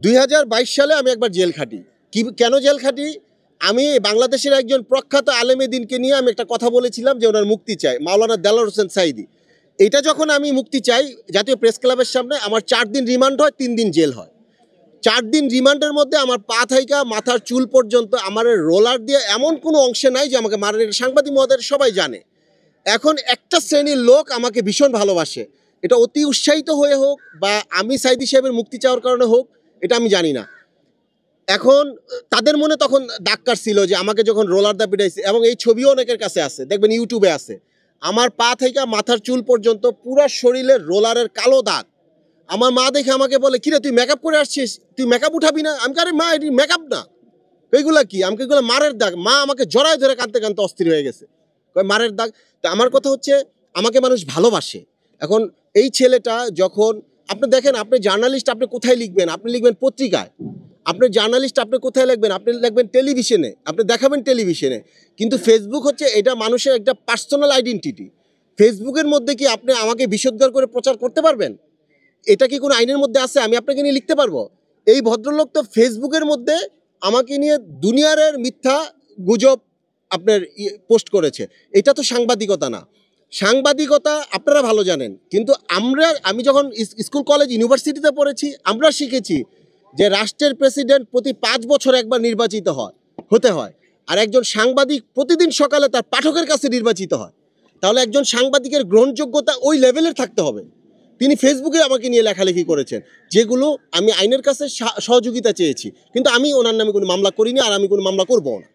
2022 সালে আমি একবার জেল খাটি। কেন জেল খাটি? আমি বাংলাদেশের একজন প্রখ্যাত আলেমে দ্বীনকে নিয়ে আমি একটা কথা বলেছিলাম যে ওনার মুক্তি চাই, মাওলানা দেলোয়ার হোসেন সাঈদী। এটা যখন আমি মুক্তি চাই জাতীয় প্রেস ক্লাবের সামনে, আমার 4 দিন রিমান্ড হয়, 3 দিন জেল হয়। 4 দিন রিমান্ডের মধ্যে আমার পা থাইকা মাথার চুল পর্যন্ত আমার রোলার দিয়ে এমন কোনো অংশে নাই যে আমাকে মারেন। সাংবাদিক মহোদয় সবাই জানে। এখন একটা শ্রেণীর লোক আমাকে ভীষণ ভালোবাসে, এটা অতি উৎসাহিত হয়ে হোক বা আমি সাঈদী সাহেবের মুক্তি চাওয়ার কারণে হোক, এটা আমি জানি না। এখন তাদের মনে তখন দাগ কাটছিল যে আমাকে যখন রোলার দা পিটাইছে, এবং এই ছবিও অনেকের কাছে আছে, দেখবেন ইউটিউবে আছে। আমার পা থেকে মাথার চুল পর্যন্ত পুরা শরীরের রোলারের কালো দাগ। আমার মা দেখে আমাকে বলে, কিরে তুই মেকআপ করে আসছিস, তুই মেকআপ উঠাবি না? আমি আরে মা, এটি মেকআপ না, এইগুলা কি? আমাকে এগুলো মারের দাগ। মা আমাকে জড়ায় ধরে কাঁদতে কাঁদতে অস্থির হয়ে গেছে, মারের দাগ। তা আমার কথা হচ্ছে, আমাকে মানুষ ভালোবাসে। এখন এই ছেলেটা যখন আপনি দেখেন, আপনি জার্নালিস্ট, আপনি কোথায় লিখবেন? আপনি লিখবেন পত্রিকায়। আপনি জার্নালিস্ট, আপনি কোথায় লিখবেন? আপনি লিখবেন টেলিভিশনে, আপনি দেখাবেন টেলিভিশনে। কিন্তু ফেসবুক হচ্ছে এটা মানুষের একটা পার্সোনাল আইডেন্টিটি। ফেসবুকের মধ্যে কি আপনি আমাকে বিষোদ্গার করে প্রচার করতে পারবেন? এটা কি কোনো আইনের মধ্যে আছে? আমি আপনাকে নিয়ে লিখতে পারবো? এই ভদ্রলোক তো ফেসবুকের মধ্যে আমাকে নিয়ে দুনিয়ার মিথ্যা গুজব আপনার পোস্ট করেছে। এটা তো সাংবাদিকতা না। সাংবাদিকতা আপনারা ভালো জানেন, কিন্তু আমি যখন স্কুল কলেজ ইউনিভার্সিটিতে পড়েছি, আমরা শিখেছি যে রাষ্ট্রের প্রেসিডেন্ট প্রতি 5 বছর একবার নির্বাচিত হতে হয়, আর একজন সাংবাদিক প্রতিদিন সকালে তার পাঠকের কাছে নির্বাচিত হয়। তাহলে একজন সাংবাদিকের গ্রহণযোগ্যতা ওই লেভেলের থাকতে হবে। তিনি ফেসবুকে আমাকে নিয়ে লেখালেখি করেছেন, যেগুলো আমি আইনের কাছে সহযোগিতা চেয়েছি, কিন্তু আমি ওনার নামে কোনো মামলা করিনি, আর আমি কোনো মামলা করবো না।